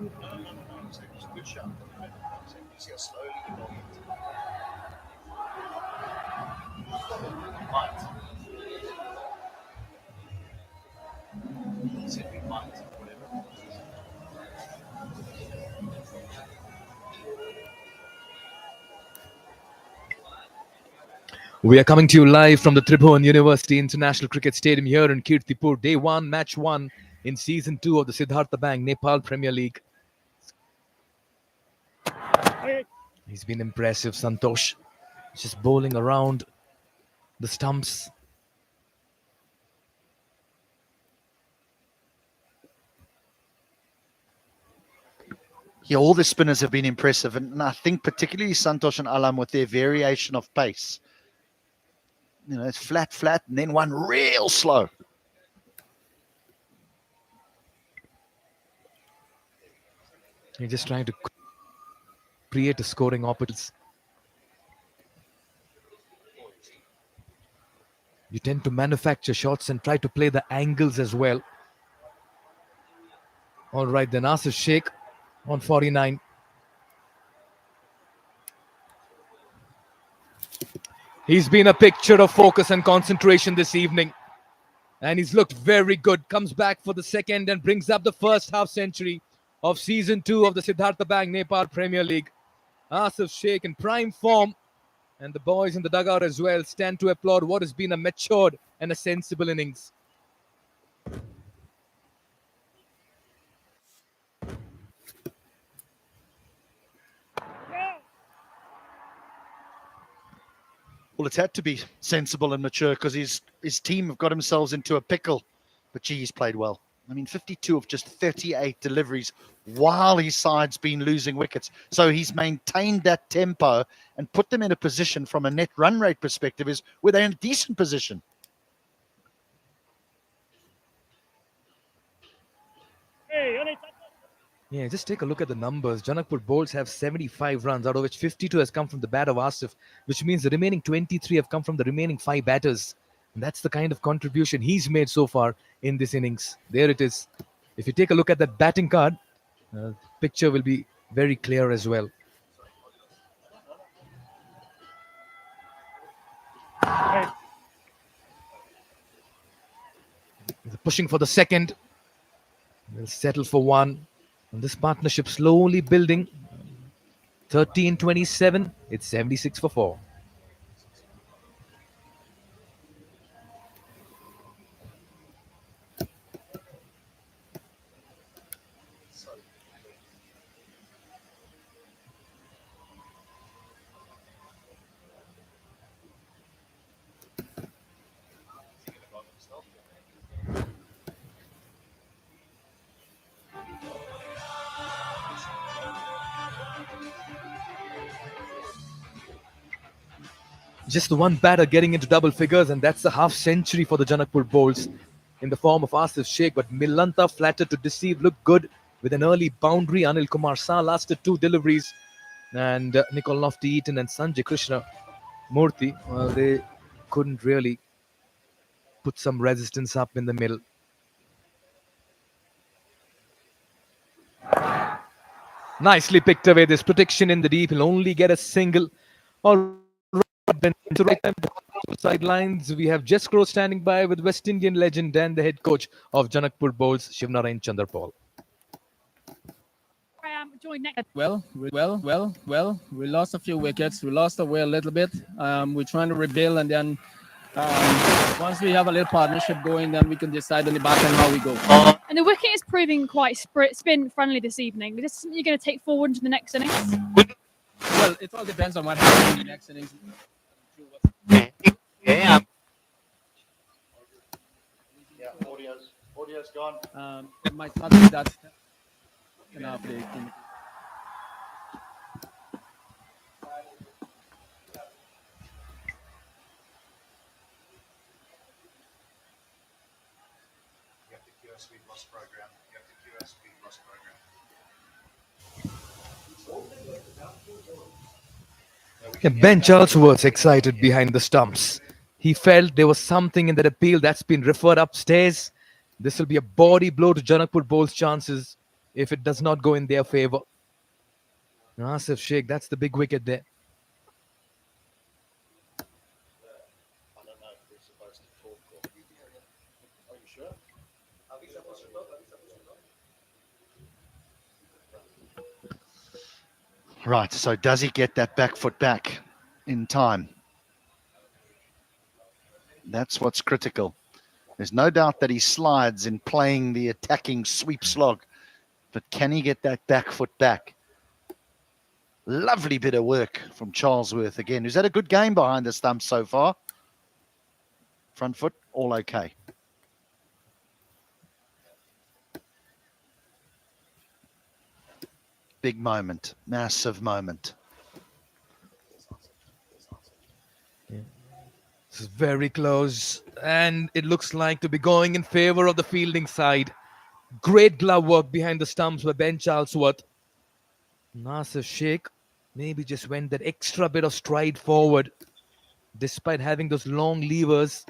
Good shot. You see how slowly the ball hits. Might. He said we might, whatever. We are coming to you live from the Tribhuvan University International Cricket Stadium here in Kirtipur. Day 1, match 1 in season 2 of the Siddhartha Bank Nepal Premier League. He's been impressive, Santosh. Just bowling around the stumps. Yeah, all the spinners have been impressive, and I think particularly Santosh and Alam with their variation of pace. You know, it's flat, and then one real slow. You're just trying to create a scoring opportunity. You tend to manufacture shots and try to play the angles as well. All right, then Asif Sheikh on 49. He's been a picture of focus and concentration this evening. And he's looked very good. Comes back for the second and brings up the first half century of season 2 of the Siddhartha Bank Nepal Premier League. Asif Sheikh in prime form. And the boys in the dugout as well stand to applaud what has been a matured and a sensible innings. Well, it's had to be sensible and mature because his team have got themselves into a pickle. But gee, he's played well. I mean, 52 of just 38 deliveries while his side's been losing wickets. So he's maintained that tempo and put them in a position from a net run rate perspective is where they're in a decent position. Yeah, just take a look at the numbers. Janakpur bowls have 75 runs, out of which 52 has come from the bat of Asif, which means the remaining 23 have come from the remaining 5 batters. And that's the kind of contribution he's made so far in this innings. There it is. If you take a look at that batting card, the picture will be very clear as well. They're pushing for the second. They'll settle for one. And this partnership slowly building. 13-27. It's 76 for 4. Just the one batter getting into double figures, and that's a half century for the Janakpur bowls in the form of Asif Sheikh. But Millanta flattered to deceive, looked good with an early boundary. Anil Kumar Shah lasted 2 deliveries, and Nicol Lofty-Eaton and Sanjay Krishna Murthy, well, they couldn't really put some resistance up in the middle. Nicely picked away. This protection in the deep. He'll only get a single. All right, then to right time sidelines, we have Jess Crow standing by with West Indian legend and the head coach of Janakpur bowls, Shivnarayan Chandrapal. I am joined next. Well. We lost a few wickets. We lost away a little bit. We're trying to rebuild, and then once we have a little partnership going, then we can decide on the back end how we go. And the wicket is proving quite spin friendly this evening. Is this something you're going to take forward into the next innings? Well, it all depends on what happens in the next innings. Yeah, audio's gone. It might not be that an update. Yeah, Ben Charles was excited behind the stumps. He felt there was something in that appeal that's been referred upstairs. This will be a body blow to Janakpur bowls' chances. if it does not go in their favor. Asif Sheikh, that's the big wicket there. Right, so does he get that back foot back in time? That's what's critical. There's no doubt that he slides in playing the attacking sweep slog, but can he get that back foot back? Lovely bit of work from Charlesworth again, who's had a good game behind the stumps so far. Front foot, all okay. Big moment, massive moment. This is very close, and it looks like to be going in favor of the fielding side. Great glove work behind the stumps by Ben Charlesworth. Asif Sheikh maybe just went that extra bit of stride forward, despite having those long levers.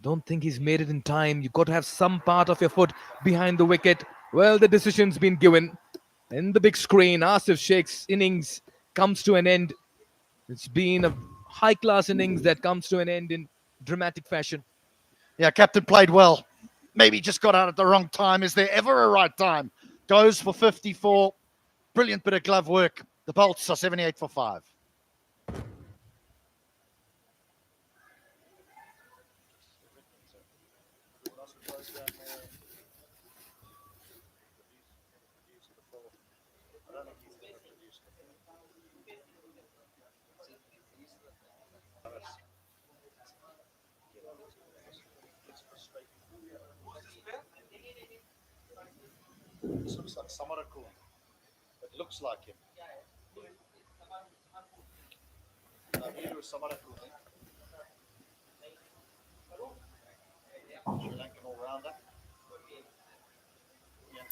Don't think he's made it in time. You've got to have some part of your foot behind the wicket. Well, the decision's been given. In the big screen, Asif Sheikh's innings comes to an end. It's been a high-class innings that comes to an end in dramatic fashion. Yeah, captain played well. Maybe just got out at the wrong time. Is there ever a right time? Goes for 54. Brilliant bit of glove work. The Bolts are 78 for 5. This looks like Samarakul. It looks like him. Samarakul. Sri Lankan all-rounder. Yeah.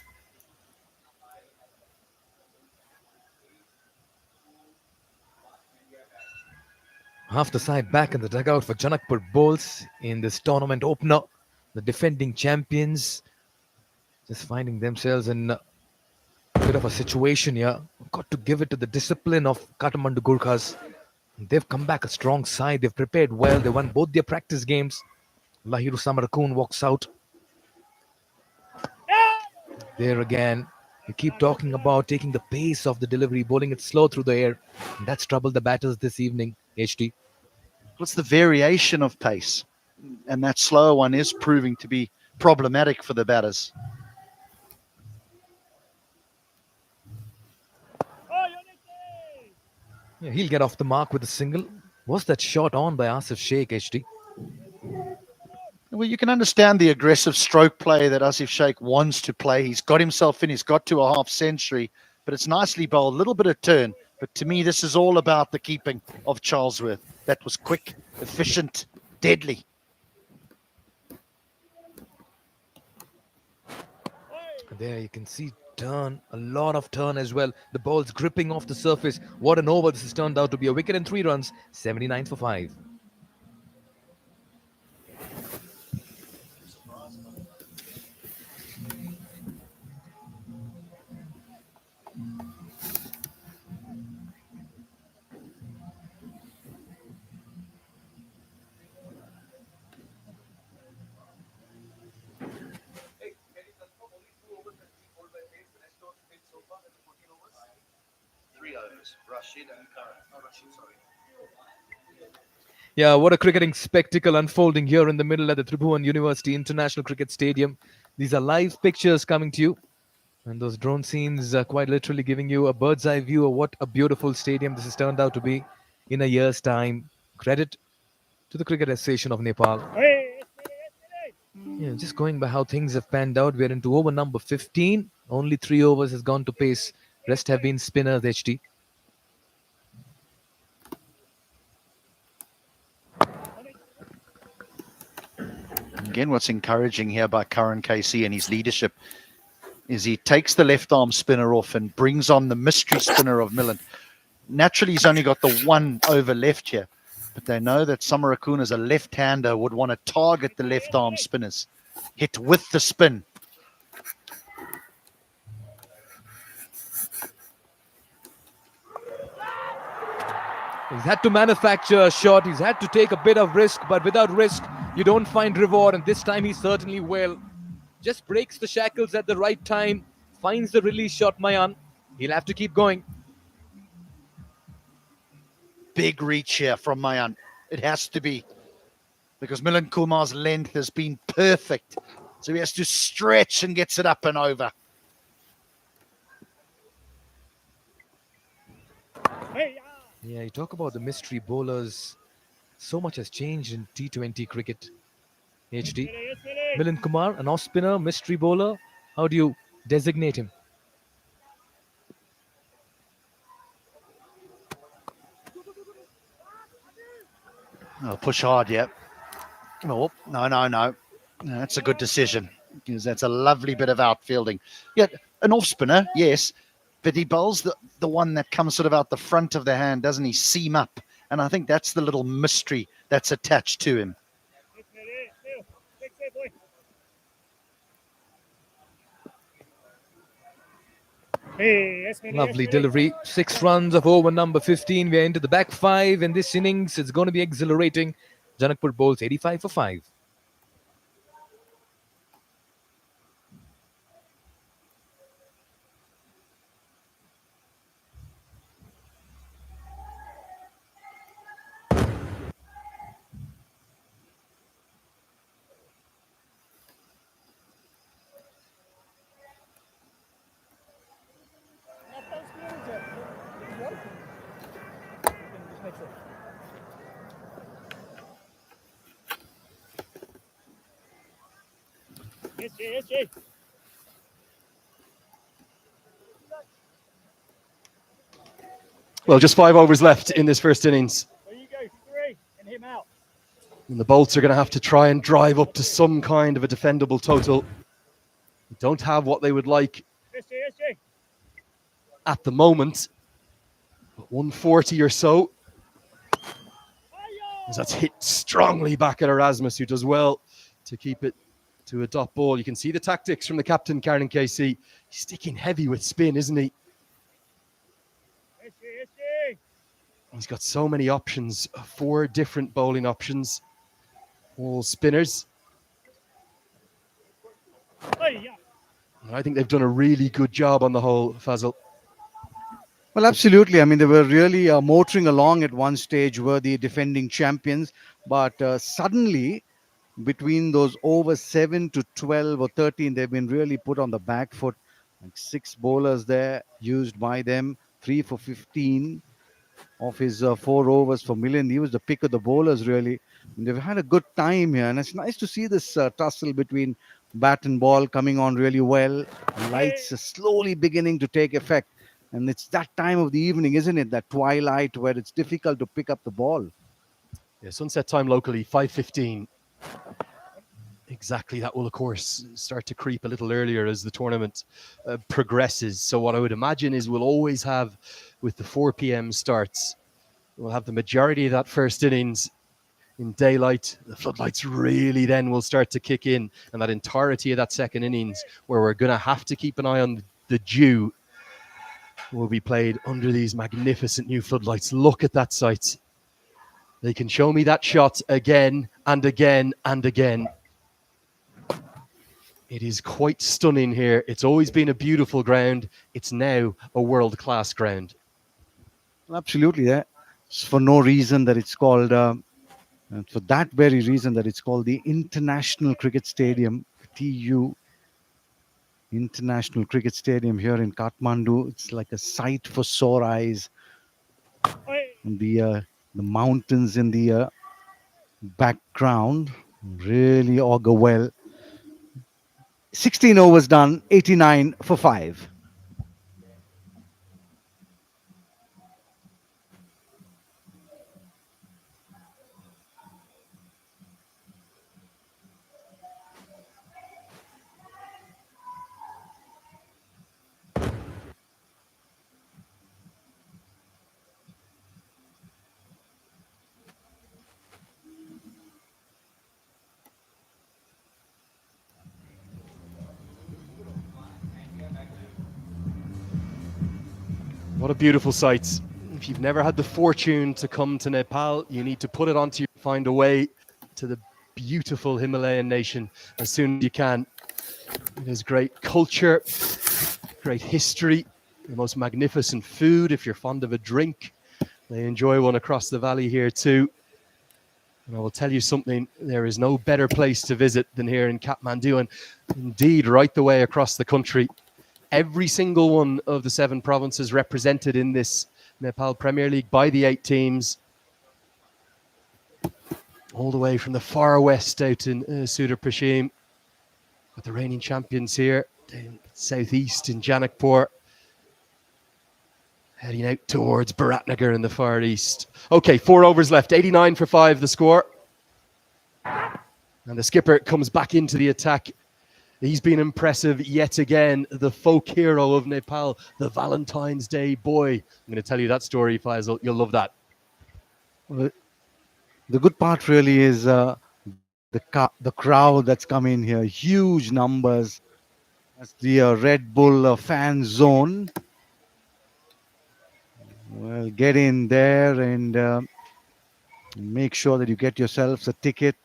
Half the side back in the dugout for Janakpur Bowls in this tournament opener. The defending champions just finding themselves in a bit of a situation here. Got to give it to the discipline of Kathmandu Gorkhas. They've come back a strong side. They've prepared well. They won both their practice games. Lahiru Samarakun walks out. There again. You keep talking about taking the pace of the delivery, bowling it slow through the air. And that's troubled the batters this evening, HT. What's the variation of pace? And that slower one is proving to be problematic for the batters. Yeah, he'll get off the mark with a single. Was that shot on by Asif Sheikh, HT? Well, you can understand the aggressive stroke play that Asif Sheikh wants to play. He's got himself in. He's got to a half century, but it's nicely bowled. A little bit of turn. But to me, this is all about the keeping of Charlesworth. That was quick, efficient, deadly. There you can see turn, a lot of turn as well. The ball's gripping off the surface. What an over this has turned out to be. A wicket and 3 runs, 79 for 5. Yeah, what a cricketing spectacle unfolding here in the middle at the Tribhuvan University International Cricket Stadium. These are live pictures coming to you. And those drone scenes are quite literally giving you a bird's eye view of what a beautiful stadium this has turned out to be in a year's time. Credit to the Cricket Association of Nepal. Yeah, just going by how things have panned out, we're into over number 15. Only 3 overs has gone to pace. Rest have been spinners, HT. Again, what's encouraging here by Karan KC and his leadership is he takes the left arm spinner off and brings on the mystery spinner of Millen. Naturally, he's only got the 1 over left here, but they know that Samarakun as a left-hander would want to target the left arm spinners. Hit with the spin. He's had to manufacture a shot. He's had to take a bit of risk, but without risk, you don't find reward. And this time he certainly will. Just breaks the shackles at the right time, finds the release shot, Mayan. He'll have to keep going. Big reach here from Mayan. It has to be, because Milan Kumar's length has been perfect. So he has to stretch and gets it up and over. Yeah, you talk about the mystery bowlers. So much has changed in T20 cricket. HD. Milan Kumar, an off spinner, mystery bowler. How do you designate him? Oh, push hard, yeah. Oh, no. That's a good decision, because that's a lovely bit of outfielding. Yeah, an off spinner, yes, but he bowls the one that comes sort of out the front of the hand, doesn't he? Seam up. And I think that's the little mystery that's attached to him. Lovely delivery. 6 runs of over number 15. We're into the back 5 in this innings. It's going to be exhilarating. Janakpur bowls 85 for 5. Well, just 5 overs left in this first innings. And the Bolts are going to have to try and drive up to some kind of a defendable total. They don't have what they would like at the moment. But 140 or so. As that's hit strongly back at Erasmus, who does well to keep it to a dot ball. You can see the tactics from the captain, Karen KC. He's sticking heavy with spin, isn't he? He's got so many options, 4 different bowling options, all spinners. And I think they've done a really good job on the whole, Fazil. Well, absolutely. I mean, they were really motoring along at one stage, were the defending champions. But suddenly, between those over 7 to 12 or 13, they've been really put on the back foot. Like 6 bowlers there used by them, 3 for 15 of his 4 overs for Milan. He was the pick of the bowlers, really. And they've had a good time here. And it's nice to see this tussle between bat and ball coming on really well. Lights are slowly beginning to take effect. And it's that time of the evening, isn't it? That twilight where it's difficult to pick up the ball. Yeah, sunset time locally, 5:15. Exactly. That will, of course, start to creep a little earlier as the tournament progresses. So what I would imagine is we'll always have, with the 4 p.m. starts, we'll have the majority of that first innings in daylight. The floodlights really then will start to kick in, and that entirety of that second innings, where we're going to have to keep an eye on the dew, will be played under these magnificent new floodlights. Look at that sight. They can show me that shot again and again and again. It is quite stunning here. It's always been a beautiful ground. It's now a world-class ground. Absolutely. It's for no reason that it's called, for that very reason that it's called the International Cricket Stadium, TU. International Cricket Stadium here in Kathmandu. It's like a sight for sore eyes. And the mountains in the background really augur well. 16 overs done, 89 for 5. What a beautiful sight. If you've never had the fortune to come to Nepal, you need to put it onto you, find a way to the beautiful Himalayan nation as soon as you can. It has great culture, great history, the most magnificent food. If you're fond of a drink, they enjoy one across the valley here too. And I will tell you something, there is no better place to visit than here in Kathmandu, and indeed right the way across the country. Every single one of the 7 provinces represented in this Nepal Premier League by the 8 teams, all the way from the far west out in Sudar Pashim, with the reigning champions here, down southeast in Janakpur, heading out towards Bharatnagar in the far east. Okay, 4 overs left, 89 for 5 the score. And the skipper comes back into the attack. He's been impressive yet again, the folk hero of Nepal, the Valentine's Day boy. I'm going to tell you that story, Faisal. You'll love that. Well, the good part really is the crowd that's come in here. Huge numbers. That's the Red Bull fan zone. Well, get in there and make sure that you get yourselves a ticket.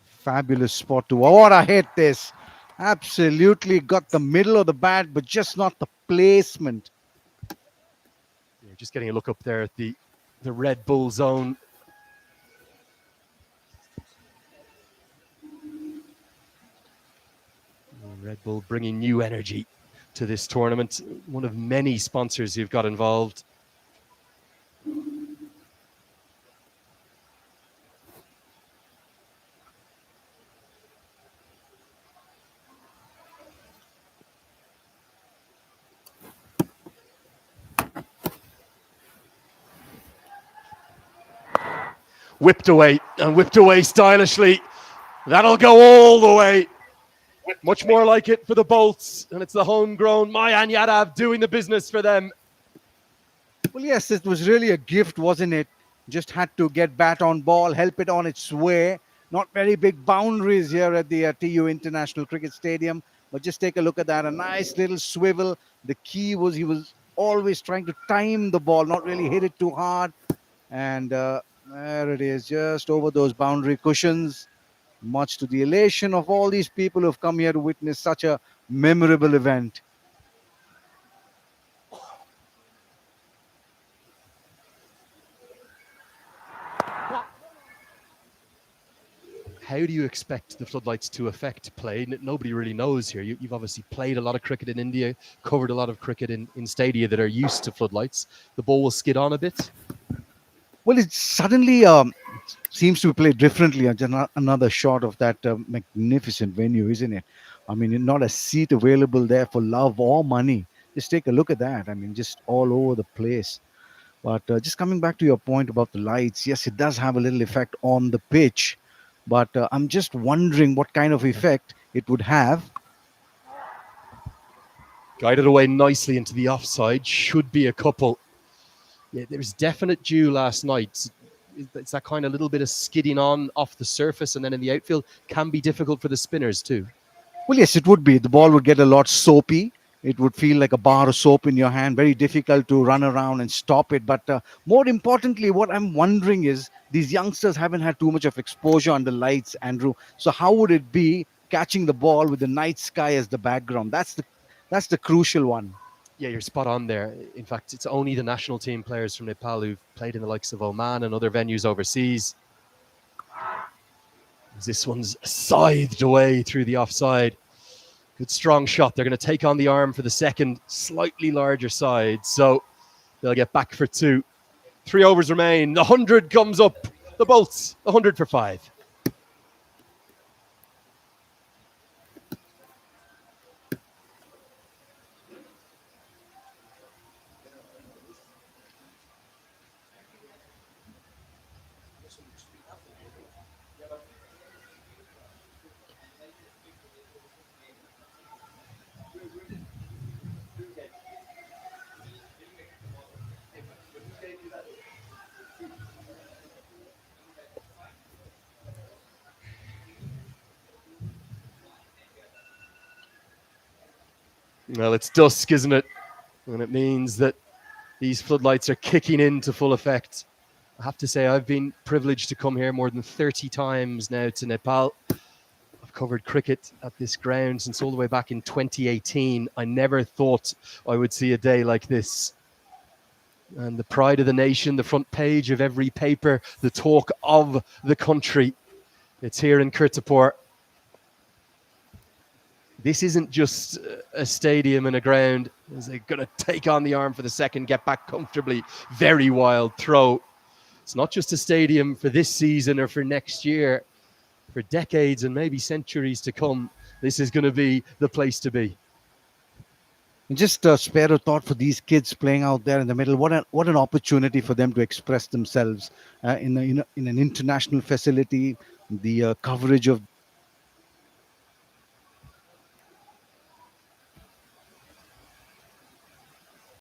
Fabulous spot to. Oh, what I hit this. Absolutely got the middle of the bat, but just not the placement. You're just getting a look up there at the Red Bull zone. Red Bull bringing new energy to this tournament. One of many sponsors who've got involved. Whipped away and whipped away stylishly. That'll go all the way. Much more like it for the Bolts, and it's the homegrown Mayan Yadav doing the business for them. Well, yes, it was really a gift, wasn't it? Just had to get bat on ball, help it on its way. Not very big boundaries here at the TU International Cricket Stadium, but just take a look at that. A nice little swivel. The key was he was always trying to time the ball, not really hit it too hard. And there it is, just over those boundary cushions. Much to the elation of all these people who have come here to witness such a memorable event. How do you expect the floodlights to affect play? Nobody really knows here. You've obviously played a lot of cricket in India, covered a lot of cricket in stadia that are used to floodlights. The ball will skid on a bit. Well, it suddenly seems to be played differently. Another shot of that magnificent venue, isn't it? I mean, not a seat available there for love or money. Just take a look at that. I mean, just all over the place. But just coming back to your point about the lights, yes, it does have a little effect on the pitch. But I'm just wondering what kind of effect it would have. Guided away nicely into the offside. Should be a couple. Yeah, there was definite dew last night. It's that kind of little bit of skidding on off the surface, and then in the outfield can be difficult for the spinners too. Well, yes, it would be. The ball would get a lot soapy. It would feel like a bar of soap in your hand. Very difficult to run around and stop it. But more importantly, what I'm wondering is these youngsters haven't had too much of exposure under lights, Andrew. So how would it be catching the ball with the night sky as the background? That's the crucial one. Yeah, you're spot on there. In fact, it's only the national team players from Nepal who've played in the likes of Oman and other venues overseas. This one's scythed away through the offside. Good strong shot. They're going to take on the arm for the second, slightly larger side. So they'll get back for 2. 3 overs remain. The 100 comes up. The Bolts, 100 for 5. Well, it's dusk, isn't it? And it means that these floodlights are kicking into full effect. I have to say, I've been privileged to come here more than 30 times now to Nepal. I've covered cricket at this ground since all the way back in 2018. I never thought I would see a day like this. And the pride of the nation, the front page of every paper, the talk of the country. It's here in Kirtipur. This isn't just a stadium and a ground. They're going to take on the arm for the second, get back comfortably. Very wild throw. It's not just a stadium for this season or for next year. For decades and maybe centuries to come, this is going to be the place to be. And just spare a thought for these kids playing out there in the middle. What an opportunity for them to express themselves in an international facility. The coverage of